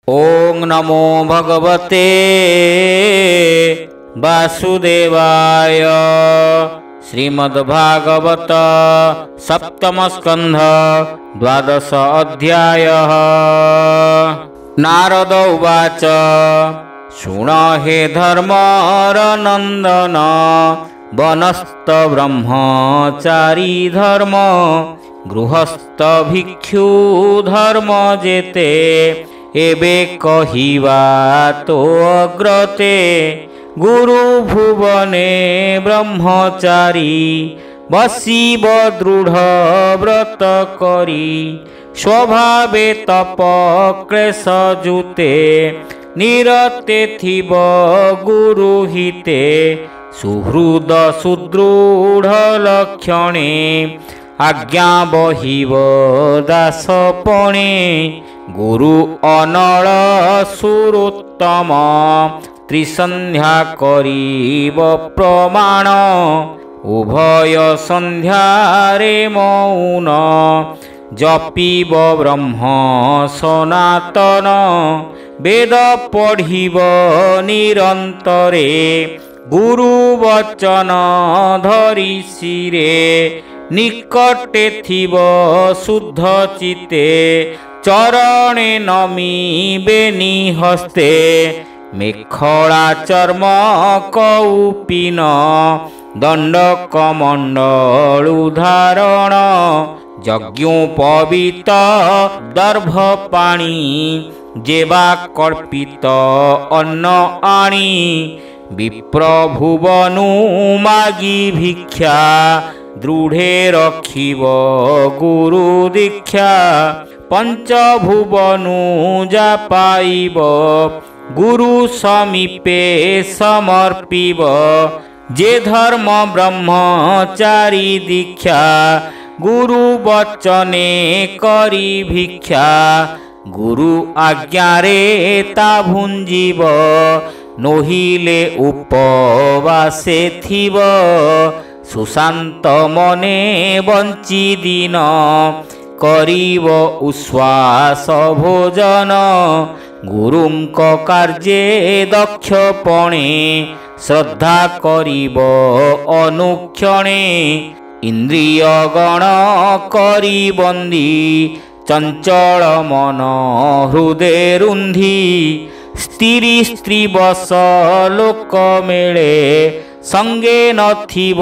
ओं नमो भगवते वासुदेवाय। श्रीमद्भागवत सप्तम स्कंध द्वादश अध्यायः। नारद उवाच शृण हे धर्मरनन्दन वनस्थ ब्रह्मचारी धर्म गृहस्थ भिक्षु धर्म जेते एबे कहिवा तो अग्रते गुरु भुवने ब्रह्मचारी बसिब दृढ़ व्रत करी स्वभावे तप क्लेश जुते निरते थिब गुरु हिते सुहृद सुदृढ़ लक्षणे आज्ञा बहिब दासपणे गुरु अनल सुरोत्तम त्रिसंध्या करीब प्रमाण उभय संध्यारे मौन जपिब ब्रह्म सनातन वेद पढ़िब निरंतरे गुरु वचन धरि शिरे निकटे थिब शुद्ध चिते चरणे नमीबे निहस्ते मेखला चर्म कौपिन दंडक मंडलुधारण यज्ञोपवीत दर्भ पाणी जेवा कल्पित अन्न आणी विप्रभुवनु मागी भिक्षा दृढ़े रखिब गुरु दीक्षा पंचभुवनु जा पाइब गुरु समीपे समर्पिब जे धर्म ब्रह्मचारी दीक्षा गुरु वचने करी भिक्षा गुरु आज्ञारे ता भुंजीब नोहिले उपवासे थिब सुशांत मने बंची दिन करीब उश्वास भोजन गुरुंक कार्ये दक्षपणे श्रद्धा करीब अनुक्षणे इंद्रिय गण करी बंदी चंचल मन हृदय रुंधी स्त्री स्त्री बस लोक मेले संगे नथिब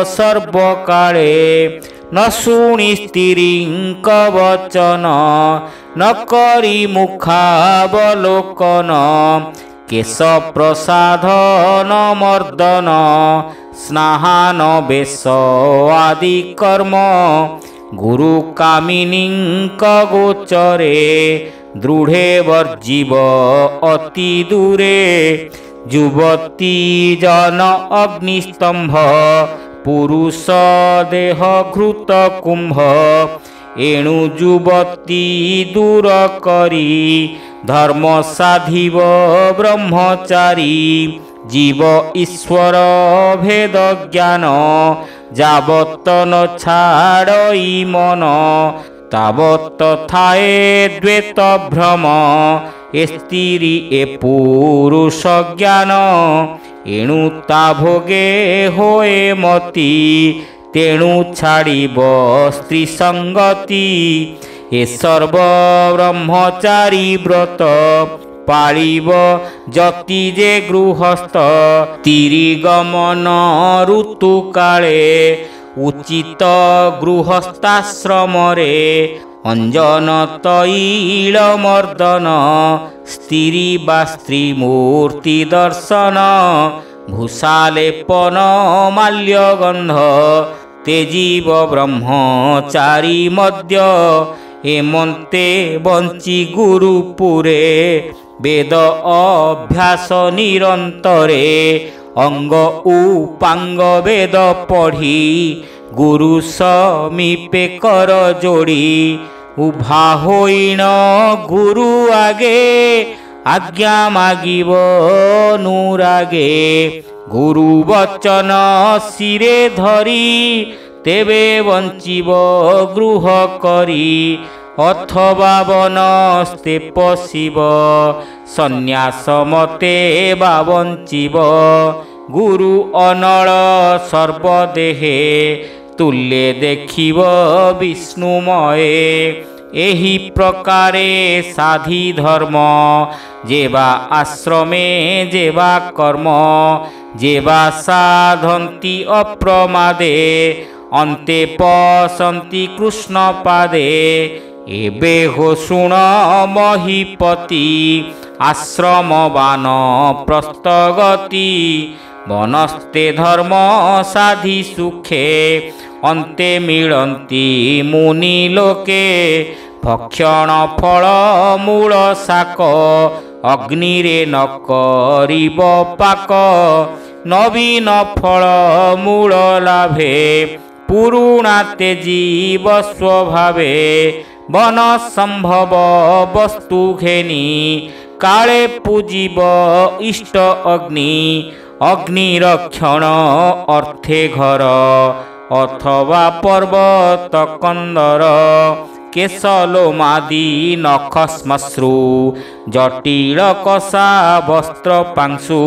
सर्वकाले न शुणी स्त्रींक वचन न करी मुखावलोकन केश प्रसाधन मर्दन स्नाहान बेश आदि कर्म गुरु कामिनींक गोचरे दृढ़े वर्जीव अति दूरे युवती जन अग्निस्तंभ पुरुष देह घृत कुंभ एणु युवती दूर करी धर्म साधिब ब्रह्मचारी जीव ईश्वर भेद ज्ञान जावत न छाड़ई मन तावत थाए द्वैत भ्रम ए स्त्री ए पुरुष ज्ञान एणु ता भोगे होए मती तेणु छाड़िब स्त्री संगति ए सर्व ब्रह्मचारी व्रत पालिब जति जे गृहस्थ तिरिगमन ऋतु काले उचित गृहस्थाश्रमरे अंजन तैल मर्दन स्त्री बा स्त्री मूर्ति दर्शन भूषालेपन माल्यगंध तेजीव ब्रह्मचारी मध्य हेमंते बंची गुरुपुरे वेद अभ्यास निरंतरे अंग उपांग वेद पढ़ी गुरु समीपे कर जोड़ी उभा होइण गुरु आगे आज्ञा मागिब अनुरागे गुरु वचन शिरे धरी तेबे बंचिब गृह करी অথবা বনস্তে পশিব সন্ন্যাস মতে বা বঞ্চিব গুরু অনଳ সর্বদেহে তুল্যে দেখিব বিষ্ণুময়ে ଏହି ପ୍ରକାରେ ସାଧି ଧର୍ମ ଯେବା ଆଶ୍ରମେ ଯେବା କର୍ମ ଯେବା ସାଧନ୍ତି ଅପ୍ରମାଦେ ଅନ୍ତେ ପଶନ୍ତି କୃଷ୍ଣ ପାଦେ ଏବେ ହୋ ଶୁଣ ମହିପତି ଆଶ୍ରମବାନ ପ୍ରସ୍ତଗତି ବନସ୍ତେ ଧର୍ମ ସାଧି ସୁଖେ ଅନ୍ତେ ମିଳନ୍ତି ମୁନି ଲୋକେ ଭକ୍ଷଣ ଫଳ ମୂଳ ଶାକ ଅଗ୍ନିରେ ନ କରିବ ପାକ ନବୀନ ଫଳ ମୂଳ ଲାଭେ ପୁରୁଣା ତେଜୀବ ସ୍ୱଭାବେ ବନ ସମ୍ଭବ ବସ୍ତୁ ଘେନି କାଳେ ପୂଜିବ ଇଷ୍ଟ ଅଗ୍ନି ଅଗ୍ନିରକ୍ଷଣ ଅର୍ଥେ ଘର ଅଥବା ପର୍ବତ କନ୍ଦର କେଶଲୋମାଦି ନଖ ଶ୍ମଶ୍ରୁ ଜଟିଳ କଷା ବସ୍ତ୍ର ପାଂଶୁ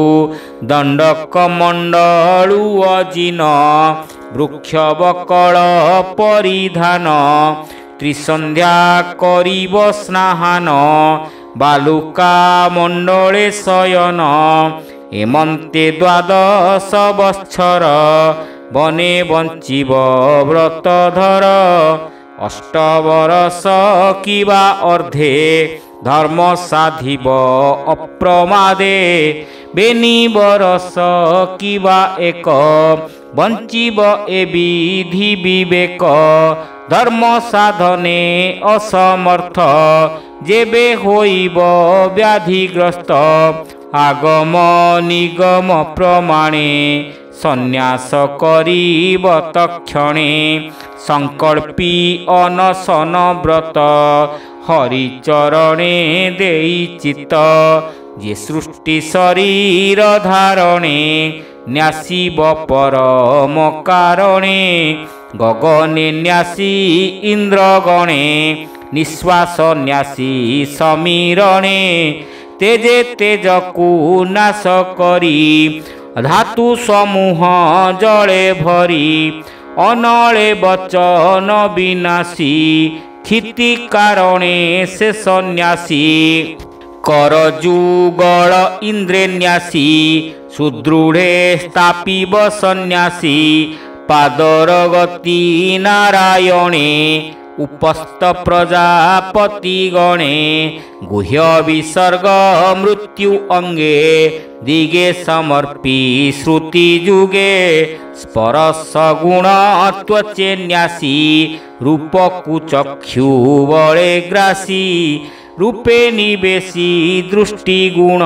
ଦଣ୍ଡକ ମଣ୍ଡଳୁ ଅଜିନ ବୃକ୍ଷ ବକଳ ପରିଧାନ ତ୍ରିସନ୍ଧ୍ୟା କରିବ ସ୍ନାହାନ ବାଲୁକା ମଣ୍ଡଳେ ଶୟନ ଏମନ୍ତେ ଦ୍ୱାଦଶ ବତ୍ସର ବନେ ବଞ୍ଚିବ ବ୍ରତଧର ଅଷ୍ଟବରଷ କିବା ଅର୍ଦ୍ଧେ ଧର୍ମ ସାଧିବ ଅପ୍ରମାଦେ ବେନି ବରଷ କିବା ଏକ ବଞ୍ଚିବ ଏ ବିଧି ବିବେକ ଧର୍ମ ସାଧନେ ଅସମର୍ଥ ଯେବେ ହୋଇବ ବ୍ୟାଧିଗ୍ରସ୍ତ ଆଗମ ନିଗମ ପ୍ରମାଣେ ସନ୍ନ୍ୟାସ କରିବ ତକ୍ଷଣେ ସଂକଳ୍ପୀ ଅନଶନ ବ୍ରତ ହରିଚରଣେ ଦେଇ ଚିତ ଯେ ସୃଷ୍ଟି ଶରୀର ଧାରଣେ ନ୍ୟାସିବ ପରମ କାରଣେ ଗଗନେ ନ୍ୟାସୀ ଇନ୍ଦ୍ରଗଣେ ନିଶ୍ୱାସ ନ୍ୟାସୀ ସମୀରଣେ ତେଜେ ତେଜକୁ ନାଶ କରି ଧାତୁ ସମୂହ ଜଳେ ଭରି ଅନଳେ ବଚନ ବିନାଶୀ କ୍ଷିତି କାରଣେ ସେ ସନ୍ନ୍ୟାସୀ କର ଯୁଗଳ ଇନ୍ଦ୍ରେ ନ୍ୟାସୀ ସୁଦୃଢ଼େ ସ୍ଥାପିବ ସନ୍ନ୍ୟାସୀ ପାଦର ଗତି ନାରାୟଣେ ଉପସ୍ଥ ପ୍ରଜାପତି ଗଣେ ଗୁହ୍ୟ ବିସର୍ଗ ମୃତ୍ୟୁ ଅଙ୍ଗେ ଦିଗେ ସମର୍ପି ଶ୍ରୁତି ଯୁଗେ ସ୍ପରଶ ଗୁଣ ତ୍ୱଚେ ନ୍ୟାସୀ ରୂପକୁ ଚକ୍ଷୁ ବଳେ ଗ୍ରାସୀ ରୂପେ ନିବେଶୀ ଦୃଷ୍ଟି ଗୁଣ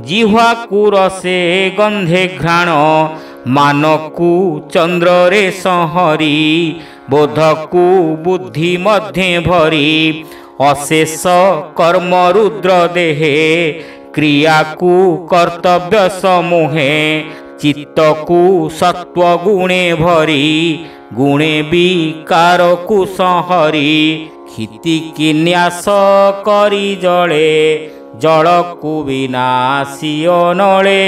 ଜିହ୍ୱାକୁ ରସେ ଗନ୍ଧେ ଘ୍ରାଣ ମାନକୁ ଚନ୍ଦ୍ରରେ ସଂହରି ବୋଧକୁ ବୁଦ୍ଧି ମଧ୍ୟେ ଭରି ଅଶେଷ କର୍ମ ରୁଦ୍ର ଦେହେ କ୍ରିୟାକୁ କର୍ତ୍ତବ୍ୟ ସମୂହେ ଚିତ୍ତକୁ ସତ୍ୱ ଗୁଣେ ଭରି ଗୁଣେ ବିକାରକୁ ସଂହରି କ୍ଷିତିକି ନ୍ୟାସ କରି ଜଳେ ଜଳକୁ ବିନାଶୀ ଅନଳେ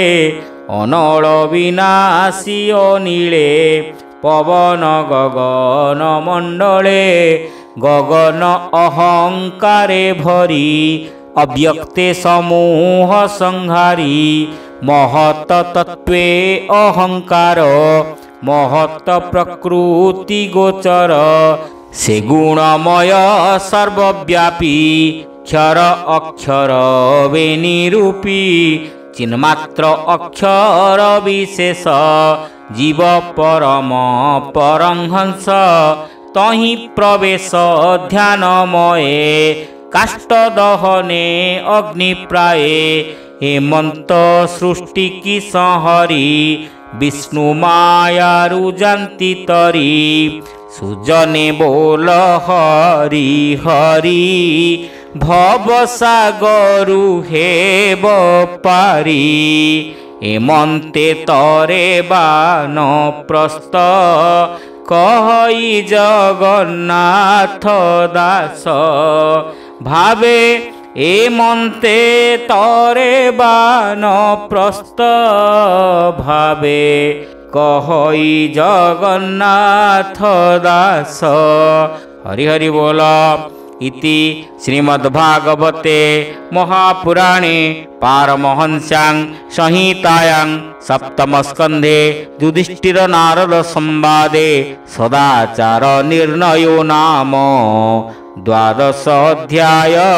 ଅନଳ ବିନାଶୀ ଅନିଳେ ପବନ ଗଗନ ମଣ୍ଡଳେ ଗଗନ ଅହଙ୍କାରେ ଭରି ଅବ୍ୟକ୍ତେ ସମୂହ ସଂହାରି ମହତ ତତ୍ତ୍ୱେ ଅହଙ୍କାର ମହତ ପ୍ରକୃତି ଗୋଚର ସେ ଗୁଣମୟ ସର୍ବବ୍ୟାପୀ କ୍ଷର ଅକ୍ଷର ବେନିରୂପୀ ଚିନ୍ମାତ୍ର ଅକ୍ଷର ବିଶେଷ ଜୀବ ପରମ ପରଂହଂସ ତହିଁ ପ୍ରବେଶ ଧ୍ୟାନମୟେ କାଷ୍ଟ ଦହନେ ଅଗ୍ନିପ୍ରାୟେ ହେମନ୍ତ ସୃଷ୍ଟି କି ସଂହରି ବିଷ୍ଣୁ ମାୟାରୁ ଜାନ୍ତି ତରି ସୁଜନେ ବୋଲ ହରି ହରି ଭବସାଗରୁ ହେବ ପାରି ଏମନ୍ତେ ତରେ ବାନପ୍ରସ୍ଥ कहई जगन्नाथ दास भावे ए मन्ते तरे बान प्रस्त भावे कहई जगन्नाथ दास। हरि हरि बोल। इति श्रीमद्भागवते महापुराणे पारमहंस्यां संहितायां सप्तमस्कन्धे युधिष्ठिर नारद संवादे सदाचार निर्णयो नाम 12 अध्यायः।